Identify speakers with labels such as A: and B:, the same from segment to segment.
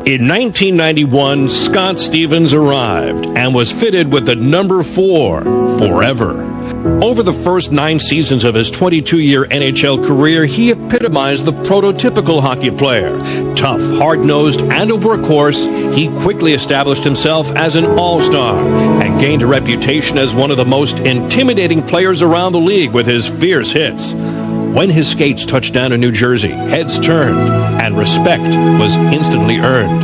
A: In 1991, Scott Stevens arrived and was fitted with the number 4 forever. Over the first 9 seasons of his 22-year NHL career, he epitomized the prototypical hockey player. Tough, hard-nosed, and a workhorse, he quickly established himself as an all-star and gained a reputation as one of the most intimidating players around the league with his fierce hits. When his skates touched down in New Jersey, heads turned, and respect was instantly earned.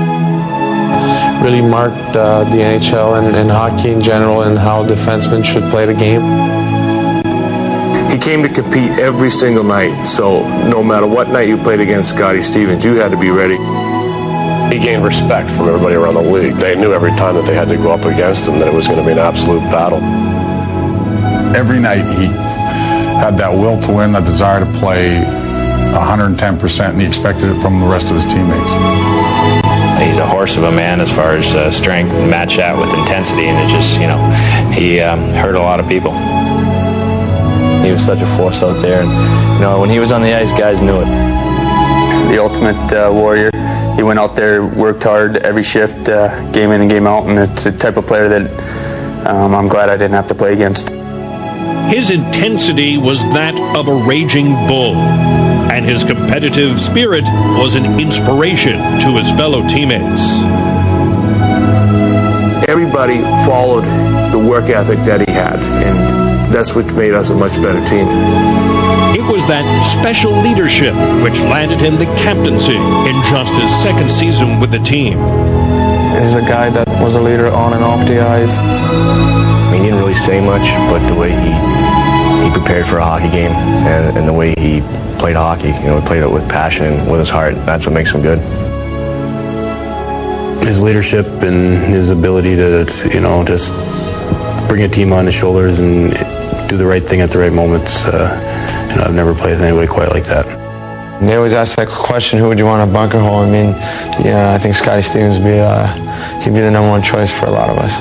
B: Really marked the NHL and hockey in general and how defensemen should play the game.
C: He came to compete every single night, so no matter what night you played against Scotty Stevens, you had to be ready.
D: He gained respect from everybody around the league. They knew every time that they had to go up against him that it was going to be an absolute battle.
E: Every night he had that will to win, that desire to play 110%, and he expected it from the rest of his teammates.
F: He's a horse of a man as far as strength, and match that with intensity, and it just, he hurt a lot of people.
G: He was such a force out there, and when he was on the ice, guys knew it.
H: The ultimate warrior. He went out there, worked hard every shift, game in and game out, and it's the type of player that I'm glad I didn't have to play against.
A: His intensity was that of a raging bull, and his competitive spirit was an inspiration to his fellow teammates.
C: Everybody followed the work ethic that he had, and that's what made us a much better team.
A: It was that special leadership which landed him the captaincy in just his second season with the team.
B: He's a guy that was a leader on and off the ice.
I: He didn't really say much, but the way he prepared for a hockey game and the way he played hockey, he played it with passion and with his heart. That's what makes him good.
J: His leadership and his ability to, just bring a team on his shoulders and do the right thing at the right moments. I've never played with anybody quite like that.
B: They always ask that question, who would you want a bunker hole? I think Scotty Stevens would be, he'd be the number 1 choice for a lot of us.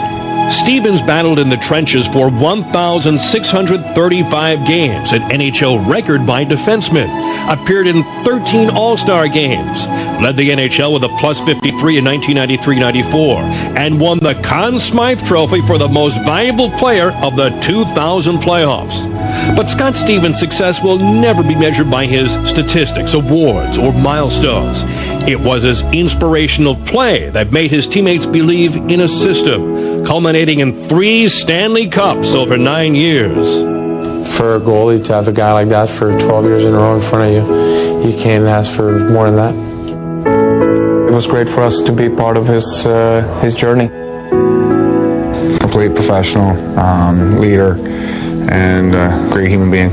A: Stevens battled in the trenches for 1,635 games, an NHL record by defensemen, appeared in 13 All-Star games, led the NHL with a plus 53 in 1993-94, and won the Conn Smythe Trophy for the most valuable player of the 2000 playoffs. But Scott Stevens' success will never be measured by his statistics, awards, or milestones. It was his inspirational play that made his teammates believe in a system, culminating in 3 Stanley Cups over 9 years.
B: For a goalie to have a guy like that for 12 years in a row in front of you can't ask for more than that. It was great for us to be part of his journey.
E: Complete professional, leader, and great human being.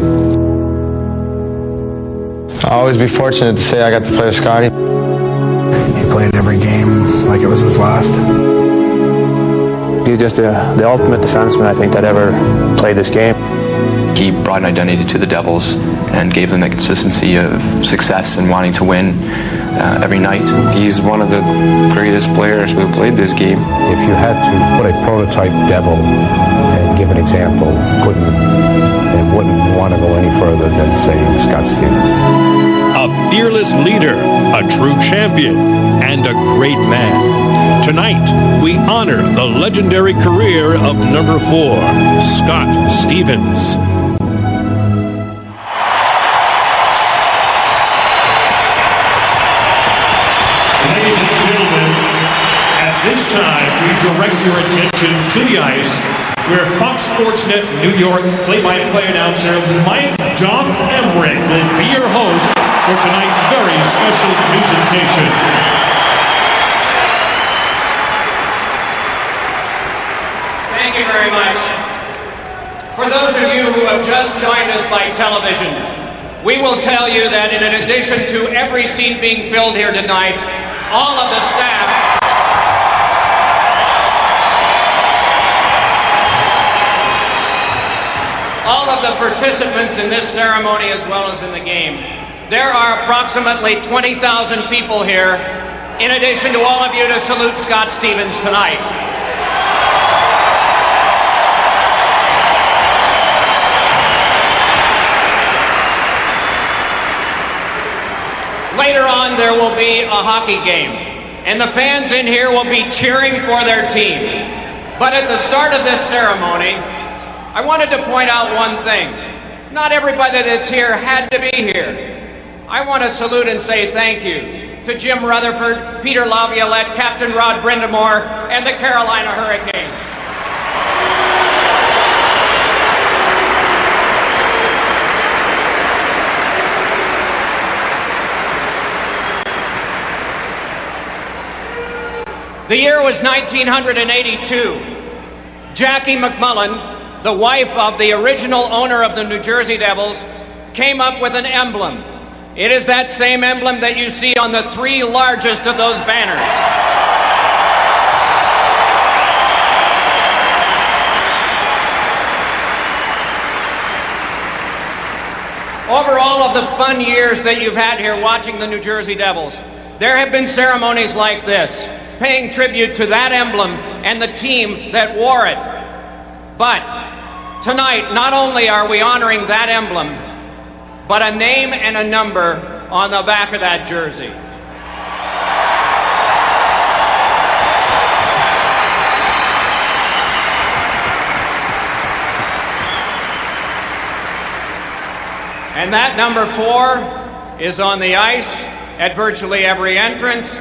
B: I'll always be fortunate to say I got to play with Scotty.
K: He played every game like it was his last.
H: He's just the ultimate defenseman, I think, that ever played this game.
L: He brought an identity to the Devils and gave them the consistency of success and wanting to win every night.
M: He's one of the greatest players who played this game.
N: If you had to put a prototype Devil and give an example, wouldn't want to go any further than, say, Scott Stevens.
A: A fearless leader, a true champion, and a great man. Tonight, we honor the legendary career of number 4, Scott Stevens.
O: Ladies and gentlemen, at this time, we direct your attention to the ice, where Fox Sports Net New York play-by-play announcer Mike Doc Emmerich will be your host for tonight's very special presentation.
P: Thank you very much. For those of you who have just joined us by television, we will tell you that in addition to every seat being filled here tonight, all of the staff all of the participants in this ceremony as well as in the game. There are approximately 20,000 people here, in addition to all of you, to salute Scott Stevens tonight. Later on, there will be a hockey game. and the fans in here will be cheering for their team. But at the start of this ceremony, I wanted to point out one thing. Not everybody that's here had to be here. I want to salute and say thank you to Jim Rutherford, Peter Laviolette, Captain Rod Brindamore, and the Carolina Hurricanes. The year was 1982. Jackie McMullen, the wife of the original owner of the New Jersey Devils, came up with an emblem. It is that same emblem that you see on the 3 largest of those banners. Over all of the fun years that you've had here watching the New Jersey Devils, there have been ceremonies like this, paying tribute to that emblem and the team that wore it. But tonight, not only are we honoring that emblem, but a name and a number on the back of that jersey. And that number 4 is on the ice at virtually every entrance,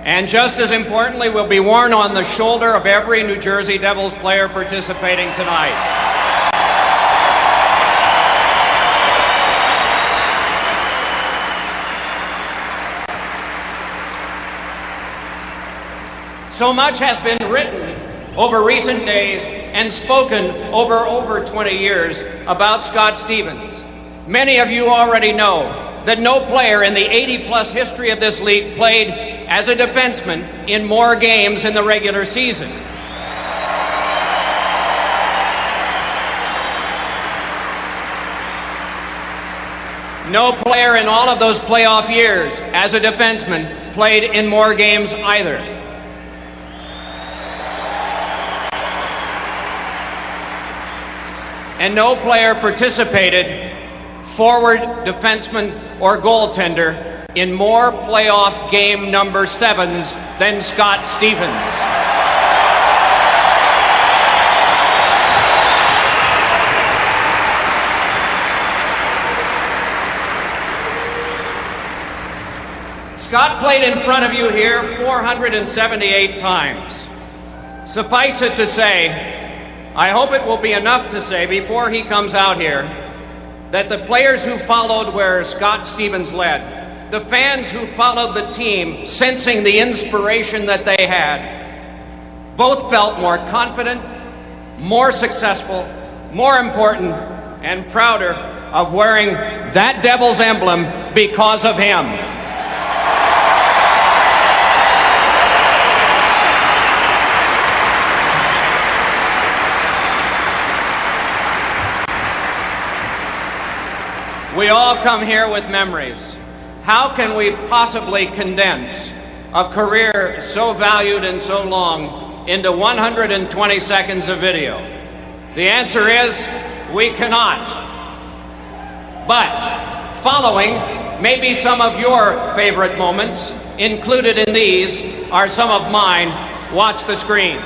P: and just as importantly, will be worn on the shoulder of every New Jersey Devils player participating tonight. So much has been written over recent days and spoken over 20 years about Scott Stevens. Many of you already know that no player in the 80-plus history of this league played as a defenseman in more games in the regular season. No player in all of those playoff years as a defenseman played in more games either. And no player participated, forward, defenseman, or goaltender, in more playoff game number 7s than Scott Stevens. Scott played in front of you here 478 times. Suffice it to say, I hope it will be enough to say before he comes out here that the players who followed where Scott Stevens led, the fans who followed the team, sensing the inspiration that they had, both felt more confident, more successful, more important, and prouder of wearing that Devils emblem because of him. We all come here with memories. How can we possibly condense a career so valued and so long into 120 seconds of video? The answer is, we cannot. But following maybe some of your favorite moments, included in these are some of mine. Watch the screen.